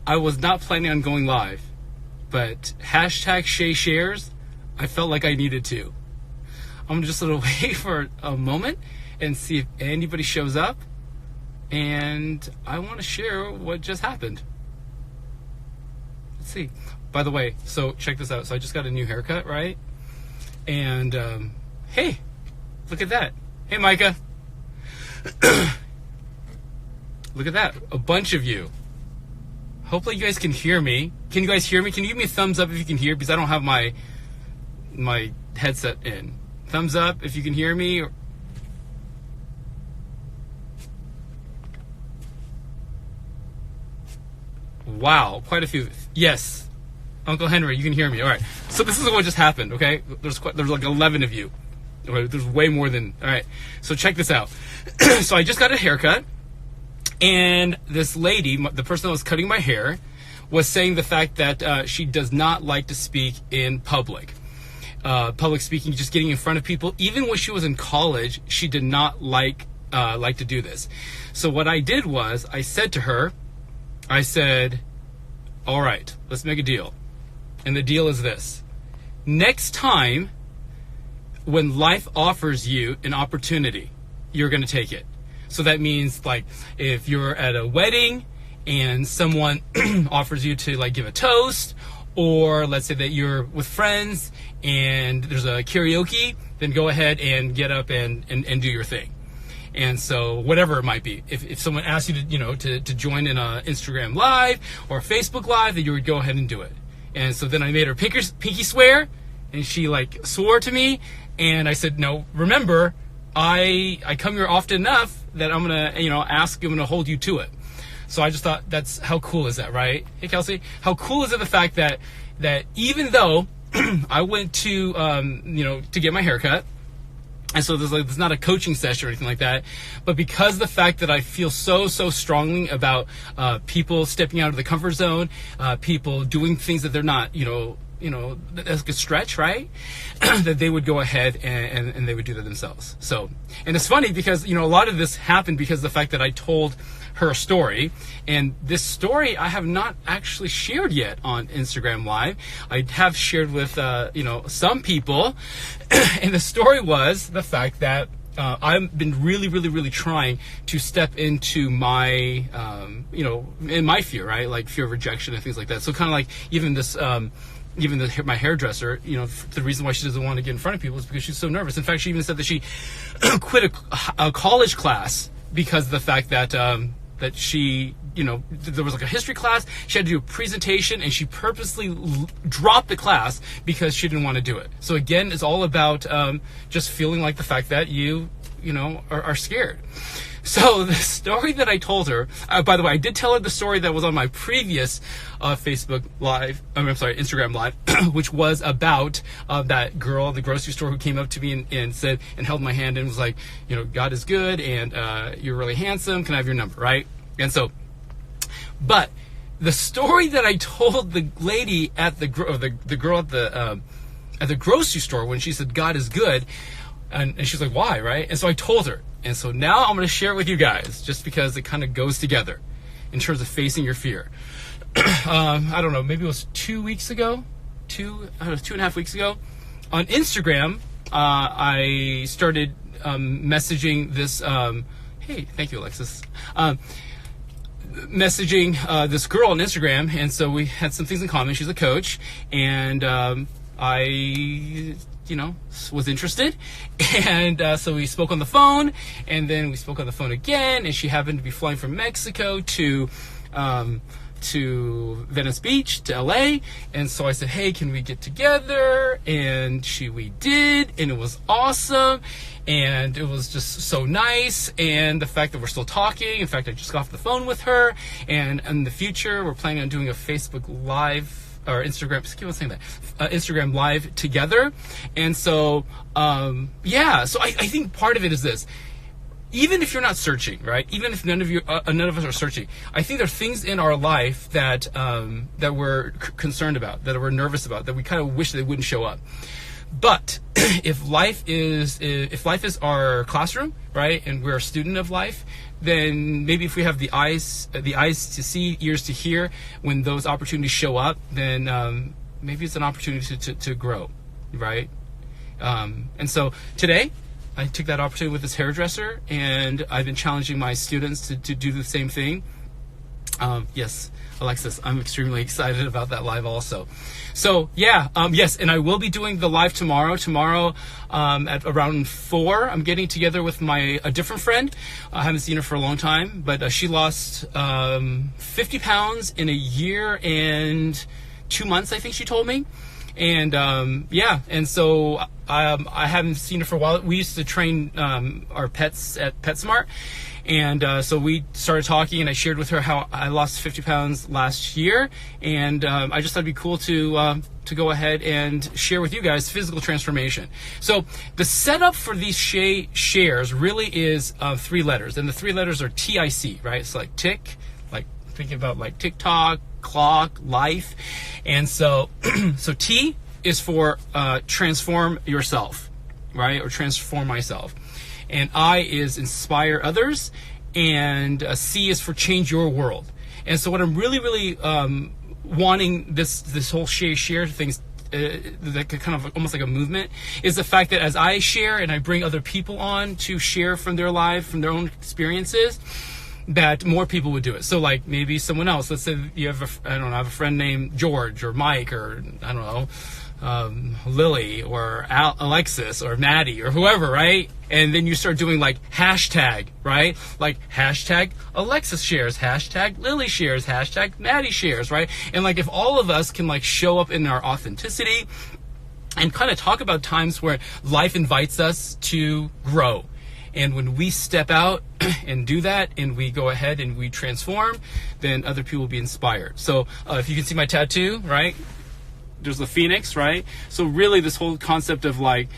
I was not planning on going live, but hashtag Shay Shares, I felt like I needed to. I'm just going to wait for a moment and see if anybody shows up. And I want to share what just happened. Let's see. By the way, so check this out. So I just got a new haircut, right? And hey, look at that. Hey, Micah. Look at that. A bunch of you. Hopefully you guys can hear me. Can you guys hear me? Can you give me a thumbs up if you can hear? Because I don't have my headset in. Thumbs up if you can hear me. Wow, quite a few. Yes, Uncle Henry, you can hear me. All right. So this is what just happened. Okay, there's like 11 of you. Okay, there's way more than. All right. So check this out. So I just got a haircut. And this lady, the person that was cutting my hair, was saying the fact that she does not like to speak in public. Public speaking, just getting in front of people. Even when she was in college, she did not like to do this. So what I did was, I said to her, I said, all right, let's make a deal. And the deal is this. Next time, when life offers you an opportunity, you're going to take it. So that means, like, if you're at a wedding and someone offers you to, like, give a toast, or let's say that you're with friends and there's a karaoke, then go ahead and get up and do your thing. And so whatever it might be, if someone asks you to join in a Instagram Live or Facebook Live, then you would go ahead and do it. And so then I made her pinky swear, and she, like, swore to me, and I said, no, remember, I come here often enough that I'm gonna, ask, I'm gonna hold you to it. So I just thought, that's, how cool is that, right? Hey, Kelsey, how cool is it the fact that even though I went to, to get my haircut, and so there's not a coaching session or anything like that, but because the fact that I feel so strongly about people stepping out of the comfort zone, people doing things that they're not, that's a good stretch, right? That they would go ahead and they would do that themselves. So, and it's funny because, a lot of this happened because of the fact that I told her story, and this story I have not actually shared yet on Instagram Live. I have shared with, some people, and the story was the fact that I've been really trying to step into my, in my fear, right? Like fear of rejection and things like that. So kind of like even this, my hairdresser, the reason why she doesn't want to get in front of people is because she's so nervous. In fact, she even said that she quit a college class because of the fact that that she, there was like a history class, she had to do a presentation, and she purposely dropped the class because she didn't want to do it. So again, it's all about just feeling like the fact that you are scared. So the story that I told her, by the way, I did tell her the story that was on my previous Facebook Live, Instagram Live, which was about that girl at the grocery store who came up to me and said, and held my hand and was like, God is good, and you're really handsome, can I have your number, right? And so, but the story that I told the lady at the girl at the grocery store when she said God is good, and she's like, why, right? And so I told her. And so now I'm going to share it with you guys, just because it kind of goes together in terms of facing your fear. I don't know, maybe it was 2 weeks ago, 2.5 weeks ago, on Instagram, I started messaging this, hey, thank you, Alexis, messaging this girl on Instagram, and so we had some things in common. She's a coach, and I was interested, and so we spoke on the phone, and then we spoke on the phone again, and she happened to be flying from Mexico to Venice Beach, to LA, and so I said, hey, can we get together? And we did, and it was awesome, and it was just so nice, and the fact that we're still talking, in fact, I just got off the phone with her, and in the future, we're planning on doing a Facebook Live, or Instagram, I keep on saying that, Instagram Live together. And so, so I think part of it is this. Even if you're not searching, right? Even if none of us are searching, I think there are things in our life that we're concerned about, that we're nervous about, that we kind of wish they wouldn't show up. But if life is our classroom, right, and we're a student of life, then maybe if we have the eyes to see, ears to hear, when those opportunities show up, then maybe it's an opportunity to grow, right? And so today, I took that opportunity with this hairdresser, and I've been challenging my students to do the same thing. Yes, Alexis, I'm extremely excited about that live also. So yeah, yes, and I will be doing the live tomorrow. Tomorrow at around 4, I'm getting together with a different friend. I haven't seen her for a long time, but she lost 50 pounds in a year and 2 months, I think she told me. And yeah, and so I haven't seen her for a while. We used to train our pets at PetSmart, and so we started talking, and I shared with her how I lost 50 pounds last year, and I just thought it'd be cool to go ahead and share with you guys physical transformation. So the setup for these Shay Shares really is 3 letters, and the 3 letters are TIC, right? It's like tick, like thinking about like TikTok, clock, life. And so so T is for transform yourself, right? Or transform myself. And I is inspire others, and C is for change your world. And so what I'm really wanting this whole share things that kind of almost like a movement is the fact that as I share and I bring other people on to share from their life, from their own experiences, that more people would do it. So like maybe someone else, let's say you have I have a friend named George or Mike or I don't know, Lily or Alexis or Maddie or whoever, right? And then you start doing like hashtag, right? Like hashtag Alexis shares, hashtag Lily shares, hashtag Maddie shares, right? And like if all of us can like show up in our authenticity and kind of talk about times where life invites us to grow. And when we step out and do that, and we go ahead and we transform, then other people will be inspired. So if you can see my tattoo, right? There's the phoenix, right? So really this whole concept of like,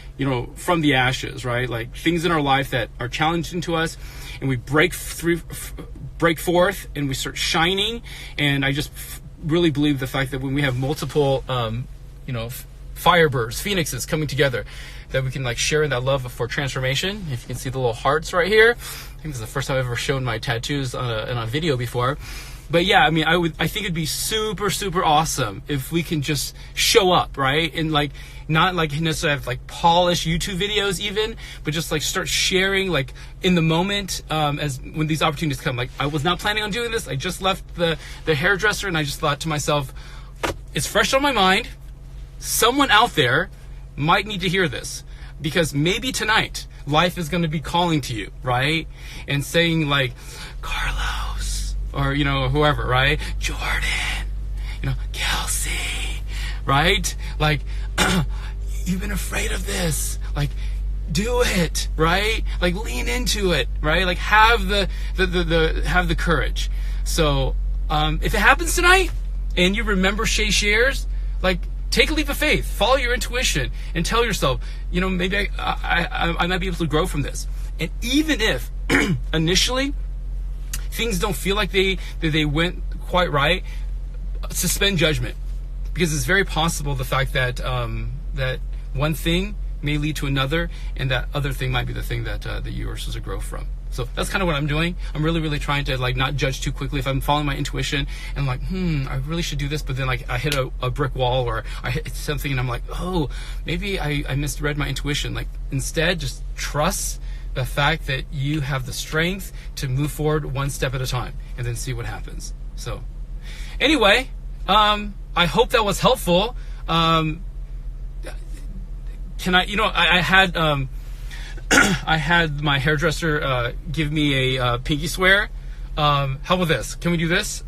from the ashes, right? Like things in our life that are challenging to us, and we break forth and we start shining. And I just really believe the fact that when we have multiple, firebirds, phoenixes coming together, that we can like share in that love for transformation. If you can see the little hearts right here, I think this is the first time I've ever shown my tattoos on a video before. But yeah, I mean, I think it'd be super awesome if we can just show up, right? And like, not like necessarily have like polished YouTube videos even, but just like start sharing like in the moment, as when these opportunities come. Like I was not planning on doing this. I just left the hairdresser, and I just thought to myself, it's fresh on my mind. Someone out there might need to hear this, because maybe tonight life is going to be calling to you, right? And saying like, Carlos, or whoever, right? Jordan, Kelsey, right? Like, you've been afraid of this, like do it, right? Like lean into it, right? Like have the courage. So if it happens tonight and you remember Shay Shares, like take a leap of faith, follow your intuition, and tell yourself, maybe I might be able to grow from this. And even if initially things don't feel like they went quite right, suspend judgment, because it's very possible the fact that that one thing may lead to another, and that other thing might be the thing that you are supposed to grow from. So that's kind of what I'm doing. I'm really trying to like not judge too quickly. If I'm following my intuition and I'm like, I really should do this, but then like I hit a brick wall, or I hit something and I'm like, oh, maybe I misread my intuition. Like instead, just trust the fact that you have the strength to move forward one step at a time, and then see what happens. So anyway, I hope that was helpful. I had I had my hairdresser give me a pinky swear. How about this? Can we do this?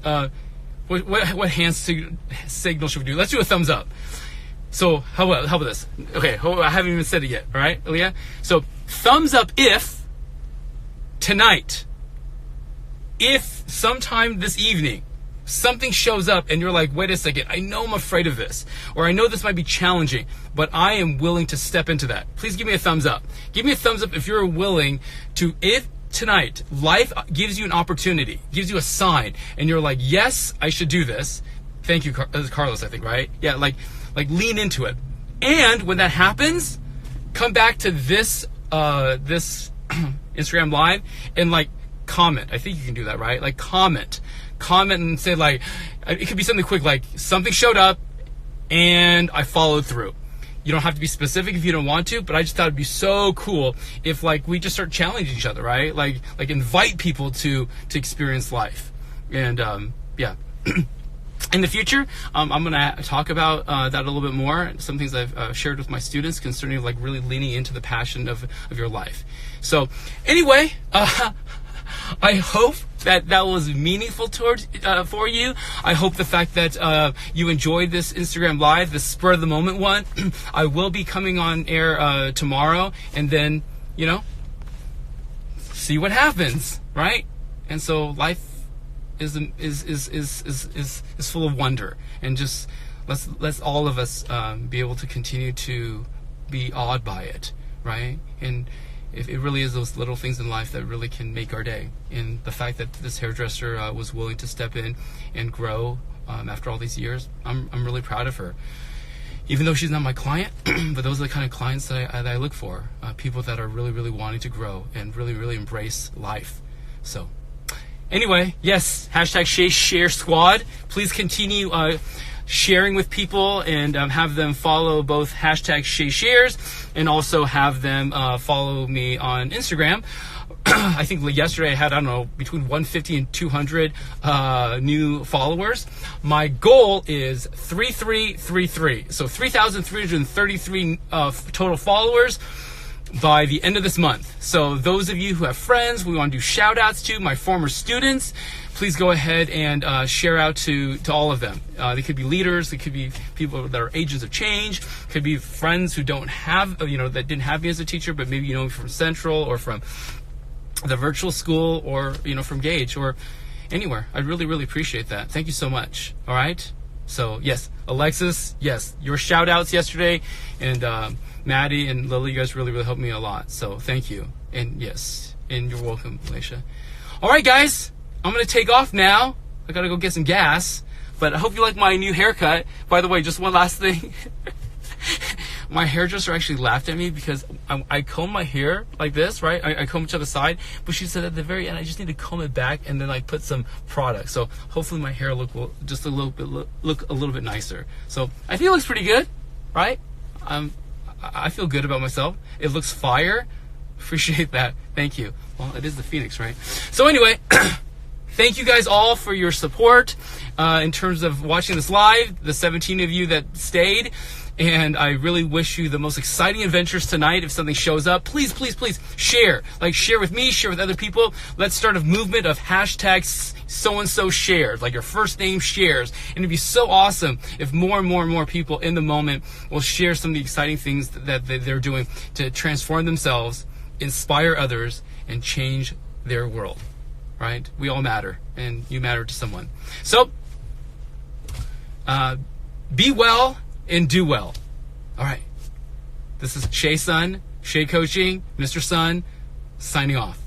What hand signal should we do? Let's do a thumbs up. So how about this? Okay, I haven't even said it yet. All right, Leah. So thumbs up if tonight, if sometime this evening, something shows up and you're like, wait a second, I know I'm afraid of this, or I know this might be challenging, but I am willing to step into that. Please give me a thumbs up. Give me a thumbs up if you're willing to, if tonight life gives you an opportunity, gives you a sign, and you're like, yes, I should do this. Thank you, Carlos, I think, right? Yeah, like lean into it. And when that happens, come back to this this Instagram live and like comment. I think you can do that, right? Like comment and say like, it could be something quick, like something showed up and I followed through. You don't have to be specific if you don't want to, but I just thought it'd be so cool if like we just start challenging each other, right? Like invite people to experience life. And yeah. In the future, I'm going to talk about that a little bit more. Some things I've shared with my students concerning like really leaning into the passion of your life. So anyway, I hope that was meaningful for you. I hope the fact that you enjoyed this Instagram live, this spur of the moment one. I will be coming on air tomorrow, and then see what happens, right? And so life is full of wonder, and just let's all of us be able to continue to be awed by it, right? And if it really is those little things in life that really can make our day. And the fact that this hairdresser was willing to step in and grow after all these years, I'm really proud of her. Even though she's not my client, but those are the kind of clients that I look for. People that are really, really wanting to grow and really, really embrace life. So anyway, yes, hashtag Shay Share Squad. Please continue sharing with people and have them follow both hashtag Shay Shares and also have them follow me on Instagram. I think yesterday I had, I don't know, between 150 and 200 new followers. My goal is 3333. So 3,333 total followers by the end of this month. So those of you who have friends we want to do shout outs to, my former students, please go ahead and share out to all of them. They could be leaders, they could be people that are agents of change, could be friends who don't have, that didn't have me as a teacher, but maybe me from Central or from the virtual school or, from Gage or anywhere. I really, really appreciate that. Thank you so much. All right. So yes, Alexis, yes, your shout outs yesterday, and Maddie and Lily, you guys really, really helped me a lot. So thank you. And yes, and you're welcome, Alicia. All right, guys, I'm going to take off now. I got to go get some gas, but I hope you like my new haircut. By the way, just one last thing. My hairdresser actually laughed at me because I comb my hair like this, right? I comb it to the side, but she said at the very end, I just need to comb it back and then put some product. So hopefully my hair look a little bit nicer. So I think it looks pretty good, right? I feel good about myself. It looks fire. Appreciate that. Thank you. Well, it is the Phoenix, right? So anyway, thank you guys all for your support in terms of watching this live, the 17 of you that stayed. And I really wish you the most exciting adventures tonight. If something shows up, please, please, please share. Share with me, share with other people. Let's start a movement of hashtags so-and-so shares, like your first name shares. And it'd be so awesome if more and more and more people in the moment will share some of the exciting things that they're doing to transform themselves, inspire others, and change their world, right? We all matter, and you matter to someone. So, be well and do well. All right. This is Shay Sun, Shay Coaching, Mr. Sun, signing off.